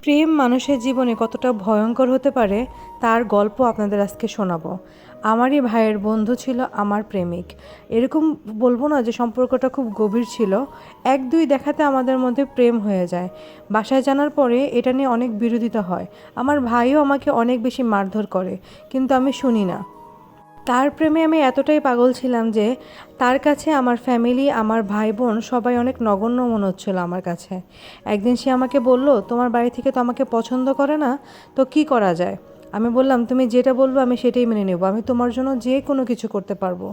প্রেম মানুষের জীবনে কতটা ভয়ঙ্কর হতে পারে তার গল্প আপনাদের আজকে শোনাবো। আমারই ভাইয়ের বন্ধু ছিল আমার প্রেমিক। এরকম বলবো না যে সম্পর্কটা খুব গভীর ছিল, 1-2 দেখাতে আমাদের মধ্যে প্রেম হয়ে যায়। বাসায় জানার পরে এটা নিয়ে অনেক বিরোধিতা হয়। আমার ভাইও আমাকে অনেক বেশি মারধর করে, কিন্তু আমি শুনি না। তার প্রেমে আমি এতটাই পাগল ছিলাম যে তার কাছে আমার ফ্যামিলি, আমার ভাই বোন সবাই অনেক নগণ্য মনে হচ্ছিল আমার কাছে। একদিন সে আমাকে বলল, তোমার বাড়ি থেকে তো আমাকে পছন্দ করে না, তো কি করা যায়? আমি বললাম, তুমি যেটা বলবো আমি সেটাই মেনে নেব, আমি তোমার জন্য যে কোনো কিছু করতে পারবো।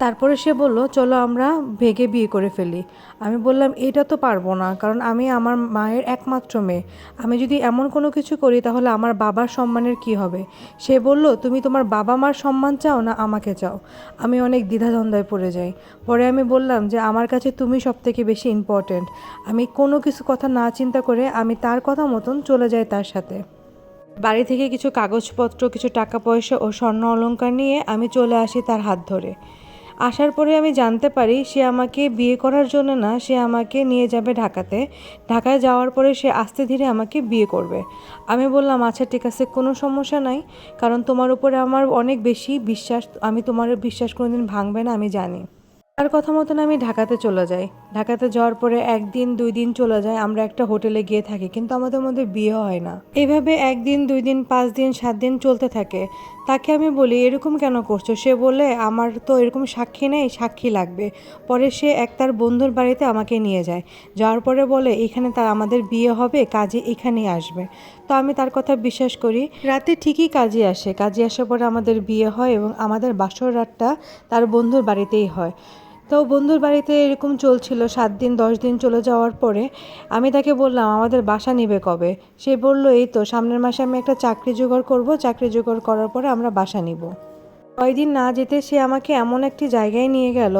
তারপরে সে বলল, চলো আমরা ভেগে বিয়ে করে ফেলি। আমি বললাম, এটা তো পারবো না, কারণ আমি আমার মায়ের একমাত্র মেয়ে। আমি যদি এমন কোনো কিছু করি তাহলে আমার বাবার সম্মানের কি হবে? সে বলল, তুমি তোমার বাবা মার সম্মান চাও না আমাকে চাও? আমি অনেক দ্বিধাদ্বন্দ্বে পড়ে যাই। পরে আমি বললাম যে আমার কাছে তুমি সবথেকে বেশি ইম্পর্ট্যান্ট। আমি কোনো কিছু কথা না চিন্তা করে আমি তার কথা মতন চলে যাই তার সাথে। বাড়ি থেকে কিছু কাগজপত্র, কিছু টাকা পয়সা ও স্বর্ণ অলংকার নিয়ে আমি চলে আসি তার হাত ধরে। আসার পরে আমি জানতে পারি সে আমাকে বিয়ে করার জন্য না, সে আমাকে নিয়ে যাবে ঢাকাতে। ঢাকায় যাওয়ার পরে সে আস্তে ধীরে আমাকে বিয়ে করবে। আমি বললাম, আচ্ছা ঠিক আছে, কোনো সমস্যা নাই, কারণ তোমার উপরে আমার অনেক বেশি বিশ্বাস, আমি তোমার বিশ্বাস কোনোদিন ভাঙবে না আমি জানি। তার কথা মতন আমি ঢাকাতে চলে যাই। ঢাকাতে যাওয়ার পরে 1 দিন 2 দিন চলে যায়, আমরা একটা হোটেলে গিয়ে থাকি, কিন্তু আমাদের মধ্যে বিয়ে হয় না। এভাবে 1 দিন 2 দিন 5 দিন 7 দিন চলতে থাকে। তাকে আমি বলি, এরকম কেন করছো? সে বলে, আমার তো এরকম সাক্ষী নেই, সাক্ষী লাগবে। পরে সে তার বন্ধুর বাড়িতে আমাকে নিয়ে যায়। যাওয়ার পরে বলে, এখানে আমাদের বিয়ে হবে, কাজে এখানেই আসবে। তো আমি তার কথা বিশ্বাস করি। রাতে ঠিকই কাজে আসে, কাজে আসার পরে আমাদের বিয়ে হয় এবং আমাদের বাসর রাতটা তার বন্ধুর বাড়িতেই হয়। তো বন্ধুর বাড়িতে এরকম চলছিল 7 দিন 10 দিন চলে যাওয়ার পরে আমি তাকে বললাম, আমাদের বাসা নিবে কবে? সে বলল, এই তো সামনের মাসে আমি একটা চাকরি জোগাড় করব, চাকরি জোগাড় করার পরে আমরা বাসা নিব। কয়দিন না যেতে সে আমাকে এমন একটি জায়গায় নিয়ে গেল,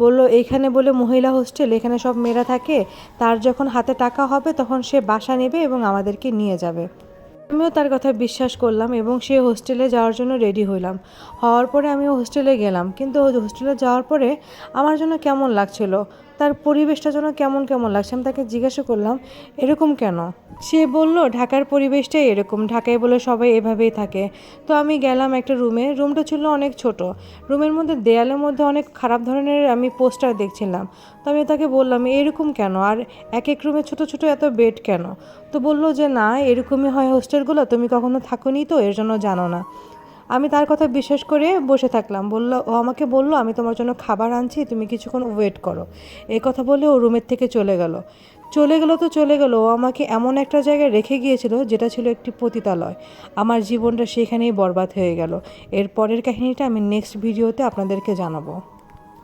বলল এইখানে বলে মহিলা হোস্টেল, এখানে সব মেয়েরা থাকে, তার যখন হাতে টাকা হবে তখন সে বাসা নেবে এবং আমাদেরকে নিয়ে যাবে। আমিও তার কথা বিশ্বাস করলাম এবং সে হোস্টেলে যাওয়ার জন্য রেডি হইলাম। হওয়ার পরে আমিও হোস্টেলে গেলাম, কিন্তু হোস্টেলে যাওয়ার পরে আমার জন্য কেমন লাগছিল, তার পরিবেশটা যেন কেমন কেমন লাগছে। আমি তাকে জিজ্ঞাসা করলাম, এরকম কেন? সে বলল, ঢাকার পরিবেশটাই এরকম, ঢাকায় বলে সবাই এভাবেই থাকে। তো আমি গেলাম একটা রুমে, রুমটা ছিল অনেক ছোট। রুমের মধ্যে দেয়ালের মধ্যে অনেক খারাপ ধরনের আমি পোস্টার দেখছিলাম। তো আমি তাকে বললাম, এরকম কেন, আর এক এক রুমে ছোট ছোট এত বেড কেন? তো বললো যে না, এরকমই হয় হোস্টেলগুলো, তুমি কখনো থাকোনি তো এর জন্য জানো না। আমি তার কথা বিশ্বাস করে বসে থাকলাম। ও আমাকে বলল, আমি তোমার জন্য খাবার আনছি, তুমি কিছুক্ষণ ওয়েট করো। এই কথা বলে ও রুমের থেকে চলে গেল। চলে গেল তো চলে গেল, ও আমাকে এমন একটা জায়গায় রেখে গিয়েছিল যেটা ছিল একটি পতিতালয়। আমার জীবনটা সেখানেই বরবাদ হয়ে গেল। এর পরের কাহিনীটা আমি নেক্সট ভিডিওতে আপনাদেরকে জানাবো।